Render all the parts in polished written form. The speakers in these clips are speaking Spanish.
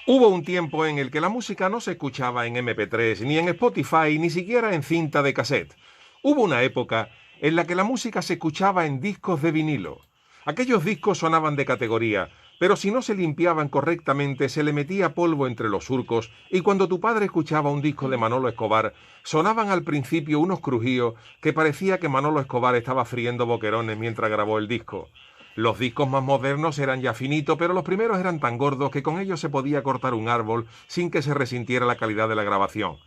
Hubo un tiempo en el que la música no se escuchaba en MP3, ni en Spotify, ni siquiera en cinta de cassette. Hubo una época en la que la música se escuchaba en discos de vinilo. Aquellos discos sonaban de categoría, pero si no se limpiaban correctamente se le metía polvo entre los surcos y cuando tu padre escuchaba un disco de Manolo Escobar, sonaban al principio unos crujíos que parecía que Manolo Escobar estaba friendo boquerones mientras grabó el disco. Los discos más modernos eran ya finitos, pero los primeros eran tan gordos que con ellos se podía cortar un árbol sin que se resintiera la calidad de la grabación.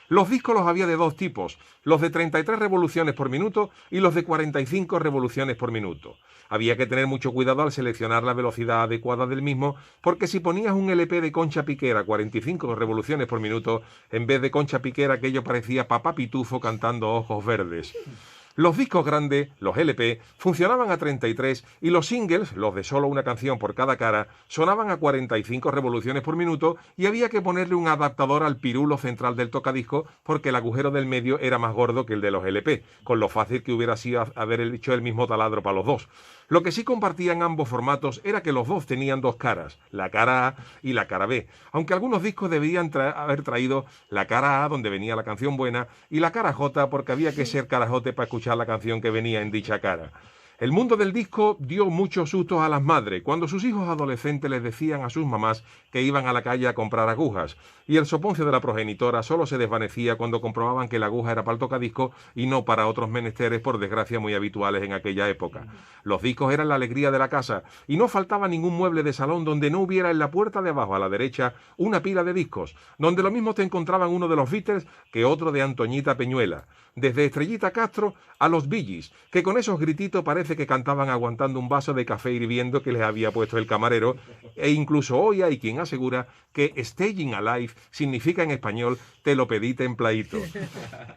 Los discos los había de dos tipos, los de 33 revoluciones por minuto y los de 45 revoluciones por minuto. Había que tener mucho cuidado al seleccionar la velocidad adecuada del mismo, porque si ponías un LP de Concha Piquera 45 revoluciones por minuto, en vez de Concha Piquera aquello parecía Papá Pitufo cantando Ojos Verdes. Los discos grandes, los LP, funcionaban a 33 y los singles, los de solo una canción por cada cara, sonaban a 45 revoluciones por minuto y había que ponerle un adaptador al pirulo central del tocadisco porque el agujero del medio era más gordo que el de los LP, con lo fácil que hubiera sido haber hecho el mismo taladro para los dos. Lo que sí compartían ambos formatos era que los dos tenían dos caras, la cara A y la cara B, aunque algunos discos debían haber traído la cara A donde venía la canción buena y la cara J porque había que ser carajote para escuchar la canción que venía en dicha cara. El mundo del disco dio muchos sustos a las madres cuando sus hijos adolescentes les decían a sus mamás que iban a la calle a comprar agujas, y el soponcio de la progenitora solo se desvanecía cuando comprobaban que la aguja era para el tocadisco y no para otros menesteres, por desgracia muy habituales en aquella época. Los discos eran la alegría de la casa, y no faltaba ningún mueble de salón donde no hubiera en la puerta de abajo a la derecha una pila de discos, donde lo mismo te encontraban uno de los Beatles que otro de Antoñita Peñuela, desde Estrellita Castro a los Bee Gees, que con esos grititos parece que cantaban aguantando un vaso de café hirviendo que les había puesto el camarero, e incluso hoy hay quien asegura que Staying Alive significa en español te lo pedí templadito.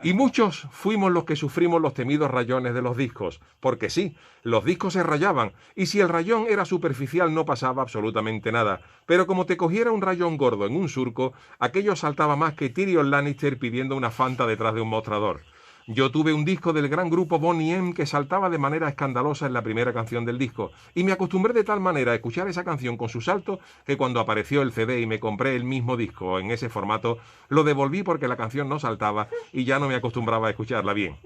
Y muchos fuimos los que sufrimos los temidos rayones de los discos, porque sí, los discos se rayaban, y si el rayón era superficial no pasaba absolutamente nada, pero como te cogiera un rayón gordo en un surco, aquello saltaba más que Tyrion Lannister pidiendo una Fanta detrás de un mostrador. Yo tuve un disco del gran grupo Boney M que saltaba de manera escandalosa en la primera canción del disco y me acostumbré de tal manera a escuchar esa canción con su salto que cuando apareció el CD y me compré el mismo disco en ese formato, lo devolví porque la canción no saltaba y ya no me acostumbraba a escucharla bien.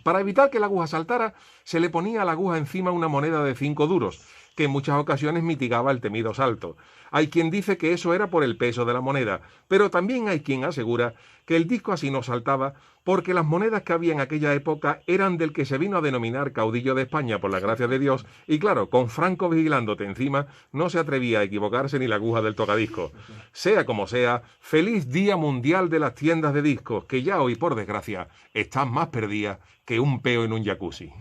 Para evitar que la aguja saltara, se le ponía a la aguja encima una moneda de 5 duros, que en muchas ocasiones mitigaba el temido salto. Hay quien dice que eso era por el peso de la moneda, pero también hay quien asegura que el disco así no saltaba porque las monedas que había en aquella época eran del que se vino a denominar caudillo de España por la gracia de Dios, y claro, con Franco vigilándote encima, no se atrevía a equivocarse ni la aguja del tocadisco. Sea como sea, feliz Día Mundial de las Tiendas de Discos, que ya hoy, por desgracia, están más perdidas que un peo en un jacuzzi.